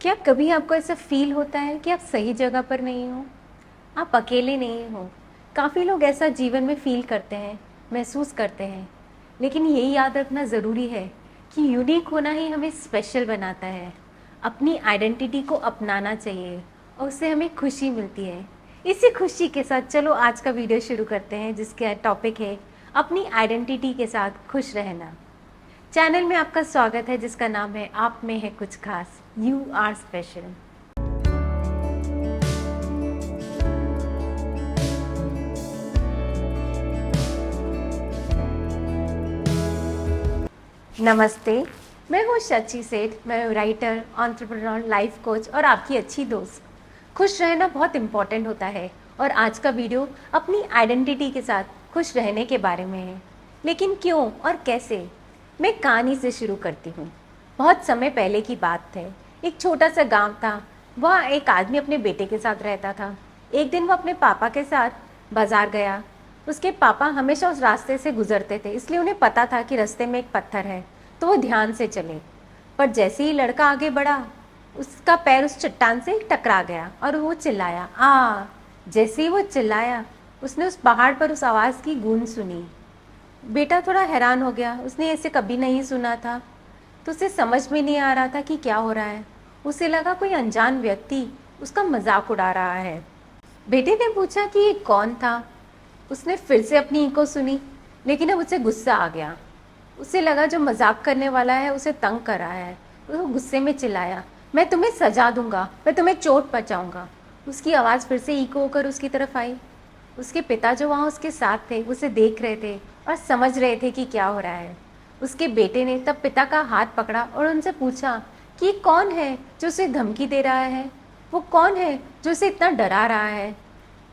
क्या कभी आपको ऐसा फील होता है कि आप सही जगह पर नहीं हो? आप अकेले नहीं हो। काफ़ी लोग ऐसा जीवन में फील करते हैं, महसूस करते हैं। लेकिन यही याद रखना ज़रूरी है कि यूनिक होना ही हमें स्पेशल बनाता है। अपनी आइडेंटिटी को अपनाना चाहिए और उससे हमें खुशी मिलती है। इसी खुशी के साथ चलो आज का वीडियो शुरू करते हैं, जिसका टॉपिक है अपनी आइडेंटिटी के साथ खुश रहना। चैनल में आपका स्वागत है, जिसका नाम है आप में है कुछ खास, यू आर स्पेशल। नमस्ते, मैं हूँ शची सेठ। मैं राइटर, एंटरप्रेन्योर, लाइफ कोच और आपकी अच्छी दोस्त। खुश रहना बहुत इम्पॉर्टेंट होता है और आज का वीडियो अपनी आइडेंटिटी के साथ खुश रहने के बारे में है। लेकिन क्यों और कैसे? मैं कहानी से शुरू करती हूँ। बहुत समय पहले की बात है। एक छोटा सा गांव था। वहाँ एक आदमी अपने बेटे के साथ रहता था। एक दिन वो अपने पापा के साथ बाजार गया। उसके पापा हमेशा उस रास्ते से गुजरते थे, इसलिए उन्हें पता था कि रास्ते में एक पत्थर है, तो वो ध्यान से चले। पर जैसे ही लड़का आगे बढ़ा, उसका पैर उस चट्टान से टकरा गया और वो चिल्लाया, आ। जैसे ही वो चिल्लाया, उसने उस पहाड़ पर उस आवाज़ की गूंज सुनी। बेटा थोड़ा हैरान हो गया, उसने ऐसे कभी नहीं सुना था, तो उसे समझ में नहीं आ रहा था कि क्या हो रहा है। उसे लगा कोई अनजान व्यक्ति उसका मजाक उड़ा रहा है। बेटे ने पूछा कि ये कौन था। उसने फिर से अपनी इको सुनी, लेकिन अब उसे गुस्सा आ गया। उसे लगा जो मजाक करने वाला है उसे तंग कर रहा है। वो गुस्से में चिल्लाया, मैं तुम्हें सजा दूंगा, मैं तुम्हें चोट पहुंचाऊंगा। उसकी आवाज़ फिर से इको होकर उसकी तरफ आई। उसके पिता जो वहाँ उसके साथ थे, उसे देख रहे थे और समझ रहे थे कि क्या हो रहा है। उसके बेटे ने तब पिता का हाथ पकड़ा और उनसे पूछा कि कौन है जो उसे धमकी दे रहा है, वो कौन है जो उसे इतना डरा रहा है।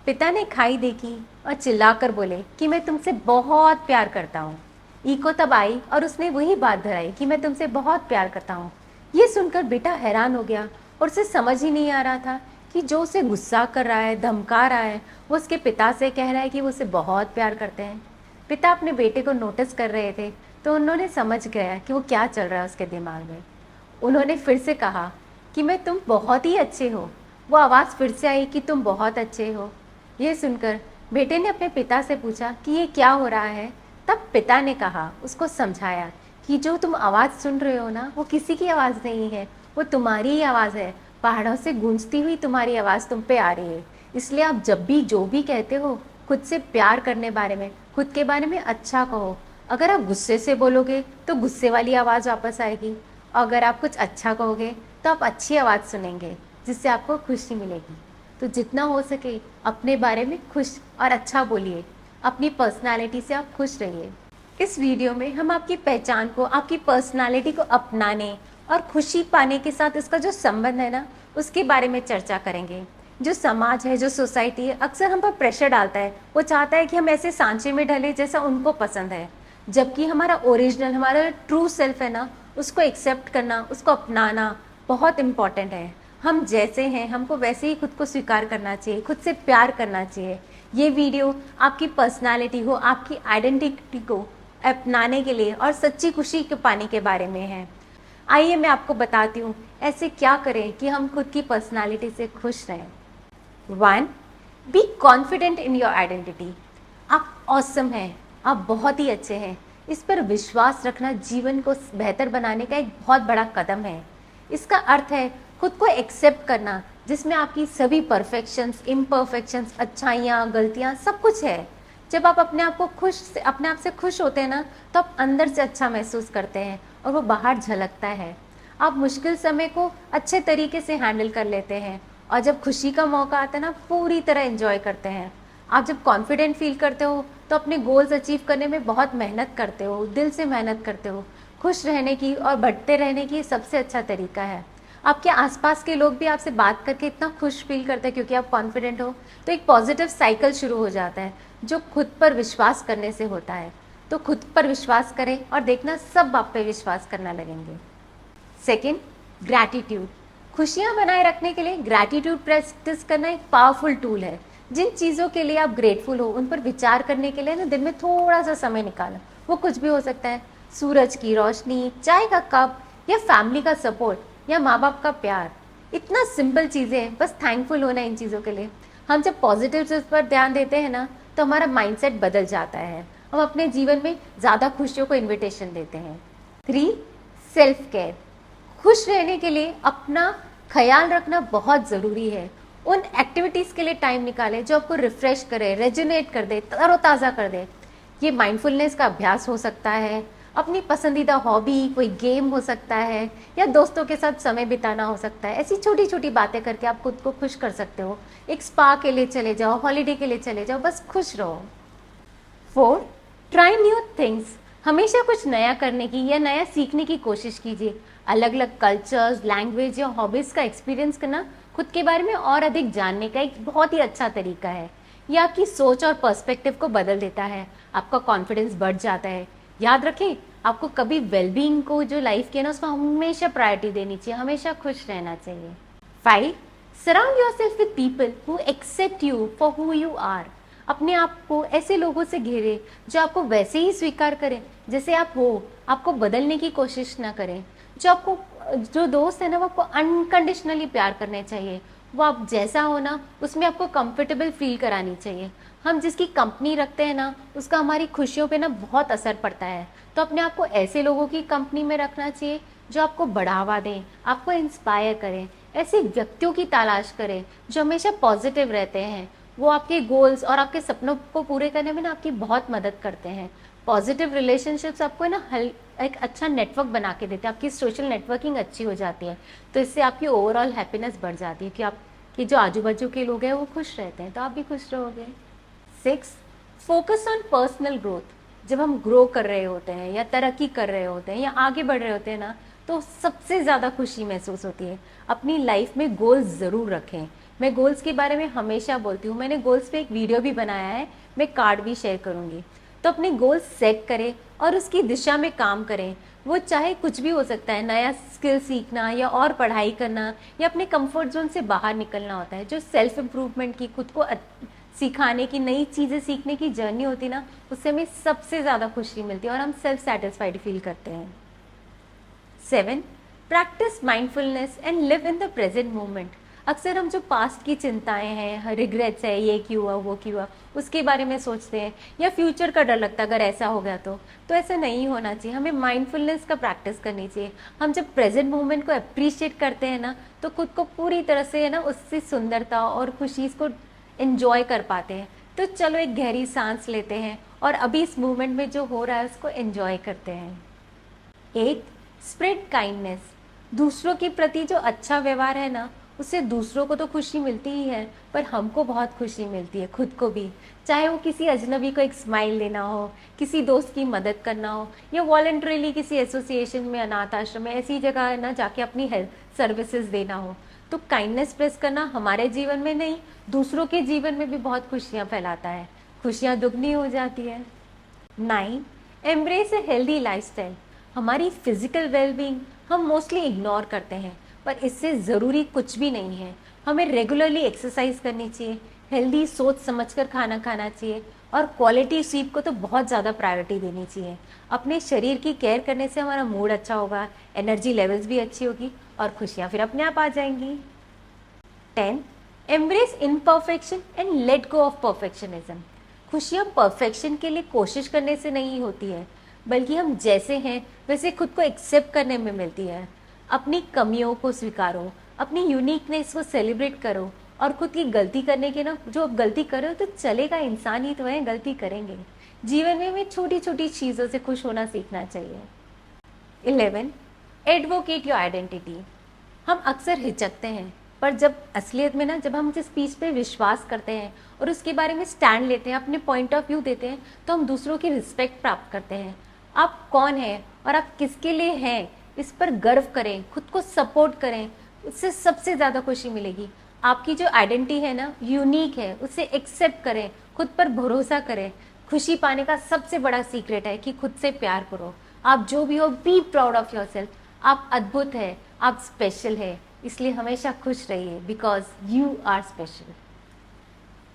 पिता ने खाई देखी और चिल्लाकर बोले कि मैं तुमसे बहुत प्यार करता हूँ। ईको तब आई और उसने वही बात दोहराई कि मैं तुमसे बहुत प्यार करता हूँ। ये सुनकर बेटा हैरान हो गया और उसे समझ ही नहीं आ रहा था कि जो उसे गुस्सा कर रहा है, धमका रहा है, वो उसके पिता से कह रहा है कि वो उसे बहुत प्यार करते हैं। पिता अपने बेटे को नोटिस कर रहे थे, तो उन्होंने समझ गया कि वो क्या चल रहा है उसके दिमाग में। उन्होंने फिर से कहा कि मैं तुम बहुत ही अच्छे हो। वो आवाज़ फिर से आई कि तुम बहुत अच्छे हो। ये सुनकर बेटे ने अपने पिता से पूछा कि ये क्या हो रहा है। तब पिता ने कहा, उसको समझाया कि जो तुम आवाज़ सुन रहे हो ना, वो किसी की आवाज़ नहीं है, वो तुम्हारी ही आवाज़ है। पहाड़ों से गूंजती हुई तुम्हारी आवाज़ तुम पे आ रही है। इसलिए आप जब भी जो भी कहते हो, खुद से प्यार करने बारे में, खुद के बारे में अच्छा कहो। अगर आप गुस्से से बोलोगे तो गुस्से वाली आवाज़ वापस आएगी, और अगर आप कुछ अच्छा कहोगे तो आप अच्छी आवाज़ सुनेंगे, जिससे आपको खुशी मिलेगी। तो जितना हो सके अपने बारे में खुश और अच्छा बोलिए। अपनी पर्सनालिटी से आप खुश रहिए। इस वीडियो में हम आपकी पहचान को, आपकी पर्सनालिटी को अपनाने और खुशी पाने के साथ इसका जो संबंध है ना, उसके बारे में चर्चा करेंगे। जो समाज है, जो सोसाइटी है, अक्सर हम पर प्रेशर डालता है। वो चाहता है कि हम ऐसे सांचे में ढले जैसा उनको पसंद है, जबकि हमारा ओरिजिनल, हमारा ट्रू सेल्फ है ना, उसको एक्सेप्ट करना, उसको अपनाना बहुत इम्पॉर्टेंट है। हम जैसे हैं, हमको वैसे ही खुद को स्वीकार करना चाहिए, खुद से प्यार करना चाहिए। ये वीडियो आपकी पर्सनालिटी को, आपकी आइडेंटिटी को अपनाने के लिए और सच्ची खुशी को पाने के बारे में है। आइए मैं आपको बताती हूँ ऐसे क्या करें कि हम खुद की पर्सनालिटी से खुश रहें। 1. Be confident in your identity. आप ऑसम हैं, आप बहुत ही अच्छे हैं। इस पर विश्वास रखना जीवन को बेहतर बनाने का एक बहुत बड़ा कदम है। इसका अर्थ है खुद को एक्सेप्ट करना, जिसमें आपकी सभी परफेक्शंस, इम्परफेक्शंस, अच्छाइयाँ, गलतियाँ सब कुछ है। जब आप अपने आप से खुश होते हैं ना, तो आप अंदर से अच्छा महसूस करते हैं और वो बाहर झलकता है। आप मुश्किल समय को अच्छे तरीके से हैंडल कर लेते हैं और जब खुशी का मौका आता है ना, पूरी तरह एंजॉय करते हैं। आप जब कॉन्फिडेंट फील करते हो तो अपने गोल्स अचीव करने में बहुत मेहनत करते हो, दिल से मेहनत करते हो। खुश रहने की और बढ़ते रहने की सबसे अच्छा तरीका है। आपके आसपास के लोग भी आपसे बात करके इतना खुश फील करते हैं क्योंकि आप कॉन्फिडेंट हो, तो एक पॉजिटिव साइकिल शुरू हो जाता है जो खुद पर विश्वास करने से होता है। तो खुद पर विश्वास करें और देखना सब आप पे विश्वास करना लगेंगे। 2. ग्रैटिट्यूड। खुशियाँ बनाए रखने के लिए ग्रैटिट्यूड प्रैक्टिस करना एक पावरफुल टूल है। जिन चीज़ों के लिए आप ग्रेटफुल हो, उन पर विचार करने के लिए ना दिन में थोड़ा सा समय निकालें। वो कुछ भी हो सकता है, सूरज की रोशनी, चाय का कप, या फैमिली का सपोर्ट, या माँ बाप का प्यार। इतना सिंपल चीज़ें हैं, बस थैंकफुल होना इन चीज़ों के लिए। हम जब पॉजिटिव चीज़ पर ध्यान देते हैं ना, तो हमारा माइंडसेट बदल जाता है। हम अपने जीवन में ज़्यादा खुशियों को इन्विटेशन देते हैं। 3, सेल्फ केयर। खुश रहने के लिए अपना ख्याल रखना बहुत ज़रूरी है। उन एक्टिविटीज़ के लिए टाइम निकालें जो आपको रिफ्रेश करे, रेजुनेट कर दे, तरोताज़ा कर दे। ये माइंडफुलनेस का अभ्यास हो सकता है, अपनी पसंदीदा हॉबी, कोई गेम हो सकता है, या दोस्तों के साथ समय बिताना हो सकता है। ऐसी छोटी छोटी बातें करके आप खुद को खुश कर सकते हो। एक स्पा के लिए चले जाओ, हॉलीडे के लिए चले जाओ, बस खुश रहो। 4, ट्राई न्यू थिंग्स। हमेशा कुछ नया करने की या नया सीखने की कोशिश कीजिए। अलग अलग कल्चर्स, लैंग्वेज या हॉबीज़ का एक्सपीरियंस करना खुद के बारे में और अधिक जानने का एक बहुत ही अच्छा तरीका है। ये आपकी सोच और पर्सपेक्टिव को बदल देता है, आपका कॉन्फिडेंस बढ़ जाता है। याद रखें, आपको कभी वेलबींग को जो लाइफ की है ना, उसमें हमेशा प्रायोरिटी देनी चाहिए, हमेशा खुश रहना चाहिए। 5, surround yourself with people who accept you for who you are. अपने आप को ऐसे लोगों से घेरे जो आपको वैसे ही स्वीकार करें जैसे आप हो, आपको बदलने की कोशिश ना करें। जो दोस्त है ना, वो आपको अनकंडीशनली प्यार करने चाहिए। वो आप जैसा हो ना, उसमें आपको कंफर्टेबल फील करानी चाहिए। हम जिसकी कंपनी रखते हैं ना, उसका हमारी खुशियों पे ना बहुत असर पड़ता है। तो अपने आप को ऐसे लोगों की कंपनी में रखना चाहिए जो आपको बढ़ावा दें, आपको इंस्पायर करें। ऐसे व्यक्तियों की तलाश करें जो हमेशा पॉजिटिव रहते हैं। वो आपके गोल्स और आपके सपनों को पूरे करने में ना आपकी बहुत मदद करते हैं। पॉजिटिव रिलेशनशिप्स आपको ना एक अच्छा नेटवर्क बना के देते हैं, आपकी सोशल नेटवर्किंग अच्छी हो जाती है। तो इससे आपकी ओवरऑल हैप्पीनेस बढ़ जाती है कि आपकी जो आजू बाजू के लोग हैं वो खुश रहते हैं, तो आप भी खुश रहोगे। 6, फोकस ऑन पर्सनल ग्रोथ। जब हम ग्रो कर रहे होते हैं या तरक्की कर रहे होते हैं या आगे बढ़ रहे होते हैं ना, तो सबसे ज़्यादा खुशी महसूस होती है। अपनी लाइफ में गोल्स ज़रूर रखें। मैं गोल्स के बारे में हमेशा बोलती हूँ, मैंने गोल्स पे एक वीडियो भी बनाया है, मैं कार्ड भी शेयर करूँगी। तो अपने गोल्स सेट करें और उसकी दिशा में काम करें। वो चाहे कुछ भी हो सकता है, नया स्किल सीखना या और पढ़ाई करना या अपने कंफर्ट जोन से बाहर निकलना होता है। जो सेल्फ इम्प्रूवमेंट की, खुद को सिखाने की, नई चीज़ें सीखने की जर्नी होती है ना, उससे हमें सबसे ज़्यादा खुशी मिलती है और हम सेल्फ सेटिस्फाइड फील करते हैं। 7, practice mindfulness and live in the present moment. अक्सर हम जो पास्ट की चिंताएं हैं, रिग्रेट्स है, ये क्यों हुआ, वो क्यों हुआ, उसके बारे में सोचते हैं या फ्यूचर का डर लगता है अगर ऐसा हो गया तो ऐसा नहीं होना चाहिए। हमें माइंडफुलनेस का प्रैक्टिस करनी चाहिए। हम जब प्रेजेंट मोमेंट को अप्रिशिएट करते हैं ना, तो खुद को पूरी तरह से है ना, उससे सुंदरता और खुशी को एंजॉय कर पाते हैं। तो चलो एक गहरी सांस लेते हैं और अभी इस मोमेंट में जो हो रहा है उसको एंजॉय करते हैं। 8, स्प्रेड काइंडनेस। दूसरों के प्रति जो अच्छा व्यवहार है ना, उससे दूसरों को तो खुशी मिलती ही है, पर हमको बहुत खुशी मिलती है, खुद को भी। चाहे वो किसी अजनबी को एक स्माइल देना हो, किसी दोस्त की मदद करना हो, या वॉलंटरीली किसी एसोसिएशन में, अनाथ आश्रम में, ऐसी जगह है ना जाके अपनी हेल्थ सर्विसेज देना हो। तो काइंडनेस प्रेस करना हमारे जीवन में नहीं, दूसरों के जीवन में भी बहुत खुशियाँ फैलाता है, खुशियाँ दुगनी हो जाती है। 9, एम्ब्रेस ए हेल्दी लाइफस्टाइल। हमारी फिजिकल वेलबींग हम मोस्टली इग्नोर करते हैं, पर इससे ज़रूरी कुछ भी नहीं है। हमें रेगुलरली एक्सरसाइज करनी चाहिए, हेल्दी सोच समझकर खाना खाना चाहिए और क्वालिटी स्लीप को तो बहुत ज़्यादा प्रायोरिटी देनी चाहिए। अपने शरीर की केयर करने से हमारा मूड अच्छा होगा, एनर्जी लेवल्स भी अच्छी होगी और खुशियाँ फिर अपने आप आ जाएंगी। 10, embrace imperfection and let go of perfectionism. खुशियाँ परफेक्शन के लिए कोशिश करने से नहीं होती है, बल्कि हम जैसे हैं वैसे खुद को एक्सेप्ट करने में मिलती है। अपनी कमियों को स्वीकारो, अपनी यूनिकनेस को सेलिब्रेट करो और खुद की गलती करने के ना, जो आप गलती करो तो चलेगा, इंसान ही तो है, गलती करेंगे। जीवन में हमें छोटी छोटी चीज़ों से खुश होना सीखना चाहिए। 11, एडवोकेट योर आइडेंटिटी। हम अक्सर हिचकते हैं, पर जब असलियत में ना, जब हम जिस चीज़ पे विश्वास करते हैं और उसके बारे में स्टैंड लेते हैं, अपने पॉइंट ऑफ व्यू देते हैं, तो हम दूसरों की रिस्पेक्ट प्राप्त करते हैं। आप कौन हैं और आप किसके लिए हैं, इस पर गर्व करें, खुद को सपोर्ट करें, उससे सबसे ज़्यादा खुशी मिलेगी। आपकी जो आइडेंटिटी है ना, यूनिक है, उसे एक्सेप्ट करें, खुद पर भरोसा करें। खुशी पाने का सबसे बड़ा सीक्रेट है कि खुद से प्यार करो। आप जो भी हो, बी प्राउड ऑफ योरसेल्फ। आप अद्भुत है, आप स्पेशल है, इसलिए हमेशा खुश रहिए, because you are special.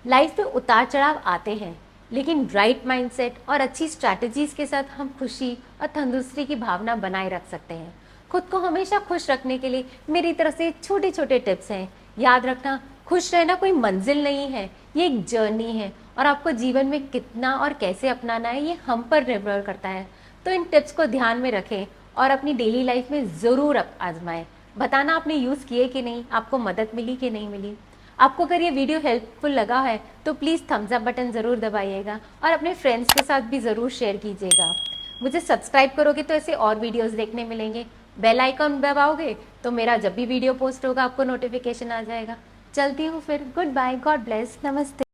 Life में उतार चढ़ाव आते हैं, लेकिन राइट माइंडसेट और अच्छी स्ट्रैटेजीज के साथ हम खुशी और तंदुरुस्ती की भावना बनाए रख सकते हैं। खुद को हमेशा खुश रखने के लिए मेरी तरफ से छोटे छोटे टिप्स हैं। याद रखना, खुश रहना कोई मंजिल नहीं है, ये एक जर्नी है और आपको जीवन में कितना और कैसे अपनाना है ये हम पर निर्भर करता है। तो इन टिप्स को ध्यान में रखें और अपनी डेली लाइफ में ज़रूर आजमाएं। बताना आपने यूज़ किए कि नहीं, आपको मदद मिली कि नहीं मिली। आपको अगर ये वीडियो हेल्पफुल लगा है तो प्लीज़ थम्स अप बटन ज़रूर दबाइएगा और अपने फ्रेंड्स के साथ भी ज़रूर शेयर कीजिएगा। मुझे सब्सक्राइब करोगे तो ऐसे और वीडियोस देखने मिलेंगे। बेल आइकन दबाओगे तो मेरा जब भी वीडियो पोस्ट होगा आपको नोटिफिकेशन आ जाएगा। चलती हूँ फिर, गुड बाय, गॉड ब्लेस, नमस्ते।